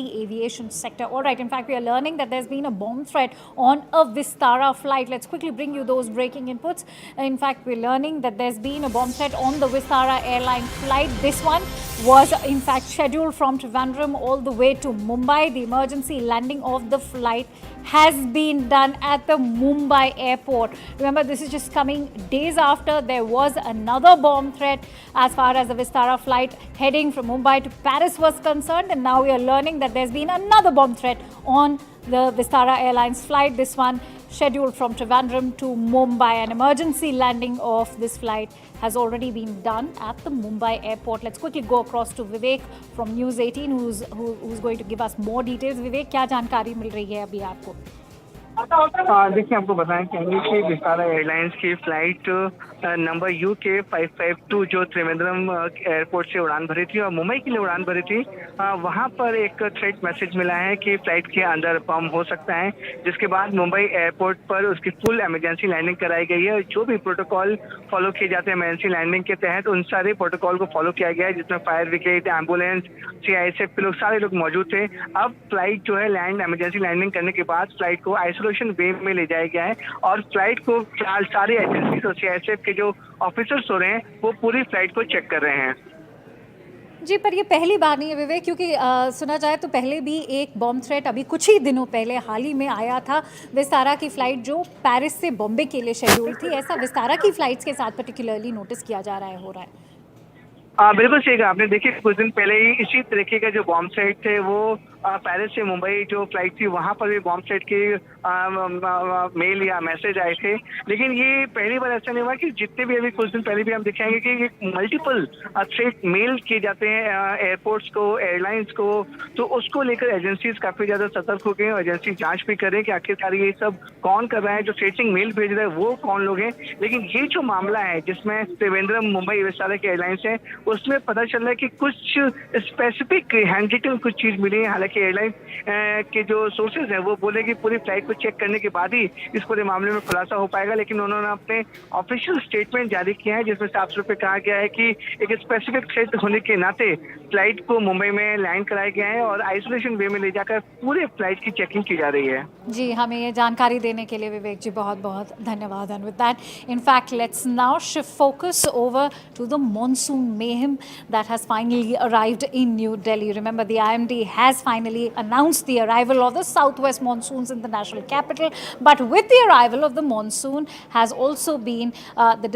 the aviation sector. All right, in fact, we are learning that there's been a bomb threat on a Vistara flight. Let's quickly bring you those breaking inputs. In fact, we're learning that there's been a bomb threat on the Vistara airline flight. This one was in fact scheduled from Trivandrum all the way to Mumbai. The emergency landing of the flight has been done at the Mumbai airport. Remember, this is just coming days after there was another bomb threat as far as the Vistara flight heading from Mumbai to Paris was concerned, and now we are learning that there's been another bomb threat on the Vistara Airlines flight, this one scheduled from Trivandrum to Mumbai. An emergency landing of this flight has already been done at the Mumbai airport. Let's quickly go across to Vivek from News 18 who's going to give us more details. Vivek, क्या जानकारी मिल रही है अभी आपको? देखिए, आपको बताएं चाहेंगे कि विस्तारा एयरलाइंस की फ्लाइट नंबर UK 552 जो त्रिवेंद्रम एयरपोर्ट से उड़ान भरी थी और मुंबई के लिए उड़ान भरी थी, वहां पर एक थ्रेट मैसेज मिला है कि फ्लाइट के अंदर बम हो सकता है, जिसके बाद मुंबई एयरपोर्ट पर उसकी फुल इमरजेंसी लैंडिंग कराई गई है। जो भी प्रोटोकॉल फॉलो किए जाते हैं इमरजेंसी लैंडिंग के तहत, उन सारे प्रोटोकॉल को फॉलो किया गया है, जिसमें फायर ब्रिगेड, एम्बुलेंस, CISF के लोग, सारे लोग मौजूद थे। अब फ्लाइट जो है इमरजेंसी लैंडिंग करने के बाद फ्लाइट को आइसोलेशन वे में ले जाया गया है और फ्लाइट को सारी एजेंसीज और CISF के जो ऑफिसर्स हो रहे हैं वो पूरी फ्लाइट को चेक कर रहे हैं। जी, पर ये पहली बार नहीं है विवेक, क्योंकि सुना जाए तो पहले भी एक बॉम्ब थ्रेट अभी कुछ ही दिनों पहले हाल ही में आया था। विस्तारा की फ़्लाइट जो पेरिस से बॉम्बे के लिए शेड्यूल थी, ऐसा विस्तारा की फ़्लाइट्स के साथ पर्टिकुलरली नोटिस किया जा रहा है, हो रहा है। बिल्कुल सही कहा आपने। देखिए, कुछ दिन पहले ही इसी तरीके का जो बॉम्ब थ्रेट थे वो पेरिस से मुंबई जो फ्लाइट थी वहां पर भी बॉम्ब थ्रेट की मेल या मैसेज आए थे, लेकिन ये पहली बार ऐसा नहीं हुआ कि जितने भी अभी कुछ दिन पहले भी हम दिखाएंगे कि मल्टीपल थ्रेट मेल किए जाते हैं एयरपोर्ट्स को, एयरलाइंस को, तो उसको लेकर एजेंसीज काफी ज्यादा सतर्क हो गए हैं। एजेंसी जांच भी करें कि आखिरकार ये सब कौन कर रहा है, जो थ्रेटिंग मेल भेज रहा है वो कौन लोग हैं। लेकिन ये जो मामला है जिसमें त्रिवेंद्रम मुंबई विस्तारा की एयरलाइंस है, उसमें पता चल रहा है कि कुछ स्पेसिफिक हैंडरिटन कुछ चीज मिली है। हालांकि एयरलाइन के जो सोर्सेज हैं वो बोले कि पूरी फ्लाइट को चेक करने के बाद ही इस पूरे मामले में खुलासा हो पाएगा, लेकिन उन्होंने अपने ऑफिशियल स्टेटमेंट जारी किया है जिसमें साफ तौर पे कहा गया है कि एक स्पेसिफिक थ्रेट होने के नाते फ्लाइट को मुंबई में लैंड कराया गया है और आइसोलेशन वे में ले जाकर पूरे फ्लाइट की चेकिंग की जा रही है। जी, हमें ये जानकारी देने के लिए विवेक जी बहुत बहुत धन्यवाद। And with that in fact let's now shift focus over to the monsoon mayhem that has finally arrived in New Delhi. Remember, the IMD has finally announced the arrival of the southwest monsoons in the national capital, but with the arrival of the monsoon has also been the